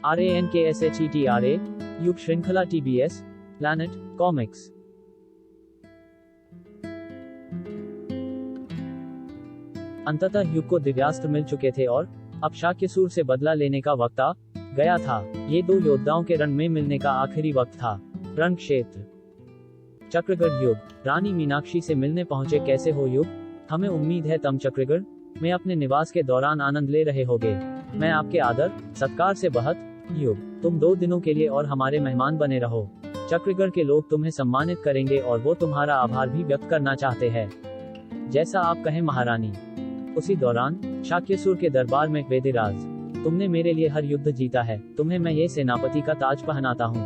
RANKSHETRA, युग श्रृंखला TBS, planet comics. अंततः युग को दिव्यास्त्र मिल चुके थे और अब शाक्यसूर से बदला लेने का वक्त आ गया था। ये दो योद्धाओं के रण में मिलने का आखिरी वक्त था। रण क्षेत्र चक्रगढ़ युग। रानी मीनाक्षी से मिलने पहुंचे कैसे हो युग? हमें उम्मीद है तुम चक्रगढ़ में अपने निवास के दौरान आनंद ले रहे होगे। मैं आपके आदर सत्कार से बहुत युग। तुम 2 दिनों के लिए और हमारे मेहमान बने रहो। चक्रगढ़ के लोग तुम्हें सम्मानित करेंगे और वो तुम्हारा आभार भी व्यक्त करना चाहते हैं। जैसा आप कहें महारानी। उसी दौरान शाक्यसूर के दरबार में वेदिराज, तुमने मेरे लिए हर युद्ध जीता है, तुम्हें मैं ये सेनापति का ताज पहनाता हूँ।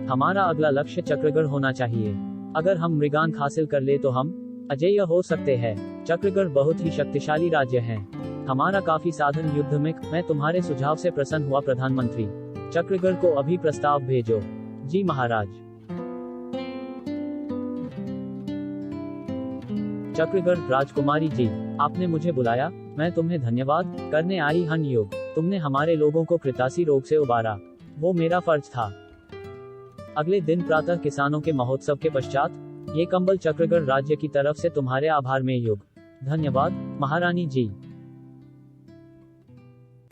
हमारा अगला लक्ष्य चक्रगढ़ होना चाहिए। अगर हम मृगांक हासिल कर ले तो हम अजेय हो सकते हैं। चक्रगढ़ बहुत ही शक्तिशाली राज्य है। हमारा काफी साधन युद्ध में। मैं तुम्हारे सुझाव से प्रसन्न हुआ प्रधानमंत्री। चक्रगढ़ को अभी प्रस्ताव भेजो। जी महाराज। चक्रगढ़ राजकुमारी जी, आपने मुझे बुलाया। मैं तुम्हें धन्यवाद करने आई हन युग। तुमने हमारे लोगों को कृतासी रोग से उबारा, वो मेरा फर्ज था। अगले दिन प्रातः किसानों के महोत्सव के पश्चात ये कंबल चक्रगढ़ राज्य की तरफ से तुम्हारे आभार में युग। धन्यवाद महारानी जी।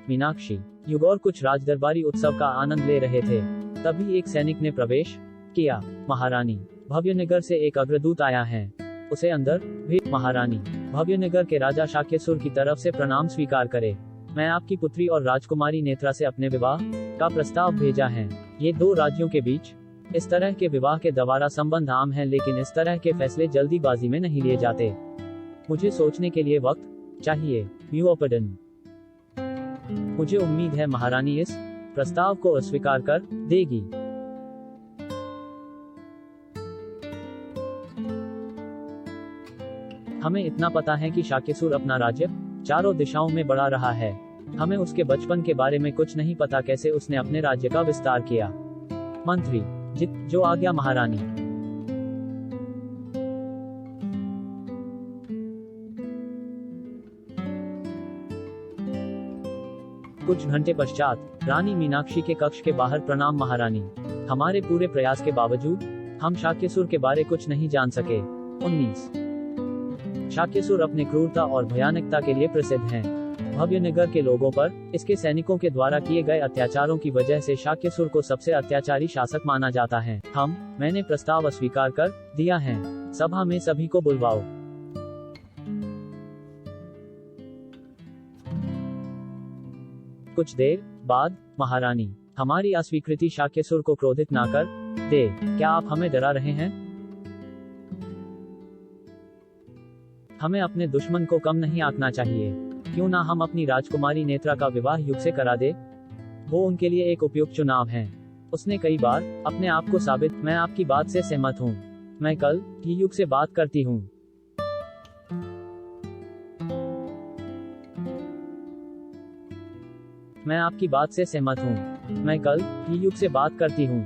मीनाक्षी युग और कुछ राजदरबारी उत्सव का आनंद ले रहे थे। तभी एक सैनिक ने प्रवेश किया। महारानी, भव्यनगर से एक अग्रदूत आया है, उसे अंदर भेज। महारानी, भव्यनगर के राजा शाक्यसूर की तरफ से प्रणाम स्वीकार करे। मैं आपकी पुत्री और राजकुमारी नेत्रा से अपने विवाह का प्रस्ताव भेजा है। ये 2 राज्यों के बीच इस तरह के विवाह के द्वारा संबंध आम है, लेकिन इस तरह के फैसले जल्दीबाजी में नहीं लिए जाते। मुझे सोचने के लिए वक्त चाहिए। म्यूओपडन। मुझे उम्मीद है महारानी इस प्रस्ताव को अस्वीकार कर देगी। हमें इतना पता है कि शाक्यसूर अपना राज्य चारों दिशाओं में बढ़ा रहा है। हमें उसके बचपन के बारे में कुछ नहीं पता, कैसे उसने अपने राज्य का विस्तार किया। मंत्री जित जो आज्ञा महारानी। कुछ घंटे पश्चात रानी मीनाक्षी के कक्ष के बाहर। प्रणाम महारानी, हमारे पूरे प्रयास के बावजूद हम शाक्यसूर के बारे कुछ नहीं जान सके। 19 शाक्यसूर अपने क्रूरता और भयानकता के लिए प्रसिद्ध हैं। भव्यनगर के लोगों पर इसके सैनिकों के द्वारा किए गए अत्याचारों की वजह से शाक्यसूर को सबसे अत्याचारी शासक माना जाता है। मैंने प्रस्ताव अस्वीकार कर दिया है। सभा में सभी को बुलवाओ। कुछ देर बाद महारानी, हमारी अस्वीकृति शाक्यसूर को क्रोधित ना कर दे। क्या आप हमें डरा रहे हैं? हमें अपने दुश्मन को कम नहीं आंकना चाहिए। क्यों ना हम अपनी राजकुमारी नेत्रा का विवाह युग से करा दे? वो उनके लिए एक उपयुक्त चुनाव है। उसने कई बार अपने आप को साबित। मैं आपकी बात से सहमत हूँ। मैं कल ही युग से बात करती हूँ। मैं आपकी बात से सहमत हूँ। मैं कल ही युग से बात करती हूँ।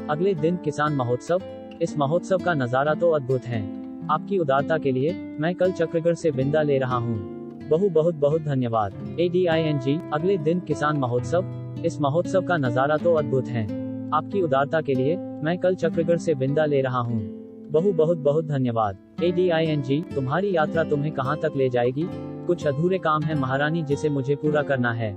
अगले दिन किसान महोत्सव। इस महोत्सव का नजारा तो अद्भुत है। आपकी उदारता के लिए मैं कल चक्रगढ़ से विदा ले रहा हूँ। बहुत बहुत धन्यवाद। ADING। अगले दिन किसान महोत्सव। इस महोत्सव का नजारा तो अद्भुत है। आपकी उदारता के लिए मैं कल चक्रगढ़ से विदा ले रहा हूँ। बहुत धन्यवाद। ADING। तुम्हारी यात्रा तुम्हें कहाँ तक ले जाएगी? कुछ अधूरे काम है महारानी, जिसे मुझे पूरा करना है।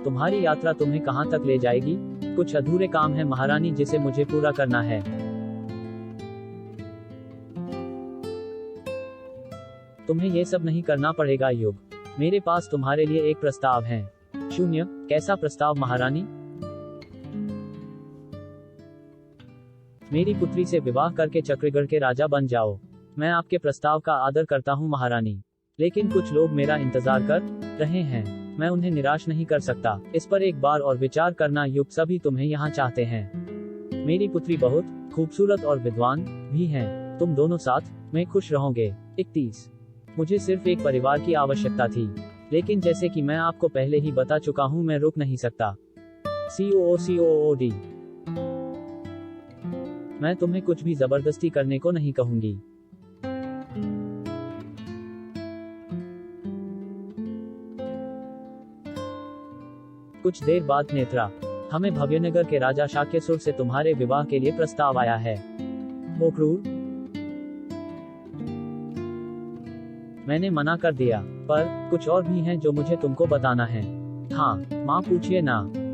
तुम्हारी यात्रा तुम्हें कहाँ तक ले जाएगी? कुछ अधूरे काम है महारानी, जिसे मुझे पूरा करना है। तुम्हें ये सब नहीं करना पड़ेगा युग। मेरे पास तुम्हारे लिए एक प्रस्ताव है। 0 कैसा प्रस्ताव महारानी? मेरी पुत्री से विवाह करके चक्रगढ़ के राजा बन जाओ। मैं आपके प्रस्ताव का आदर करता हूँ महारानी, लेकिन कुछ लोग मेरा इंतजार कर रहे हैं। मैं उन्हें निराश नहीं कर सकता। इस पर एक बार और विचार करना युग। सभी तुम्हें यहाँ चाहते हैं। मेरी पुत्री बहुत खूबसूरत और विद्वान भी है। तुम दोनों साथ में खुश रहोगे। 31 मुझे सिर्फ एक परिवार की आवश्यकता थी, लेकिन जैसे कि मैं आपको पहले ही बता चुका हूँ, मैं रुक नहीं सकता। COOD मैं तुम्हें कुछ भी जबरदस्ती करने को नहीं कहूंगी। कुछ देर बाद नेत्रा, हमें भव्यनगर के राजा शाक्यसुर से तुम्हारे विवाह के लिए प्रस्ताव आया है। वो क्रूर, मैंने मना कर दिया, पर कुछ और भी हैं जो मुझे तुमको बताना है। हाँ, माँ पूछिए ना।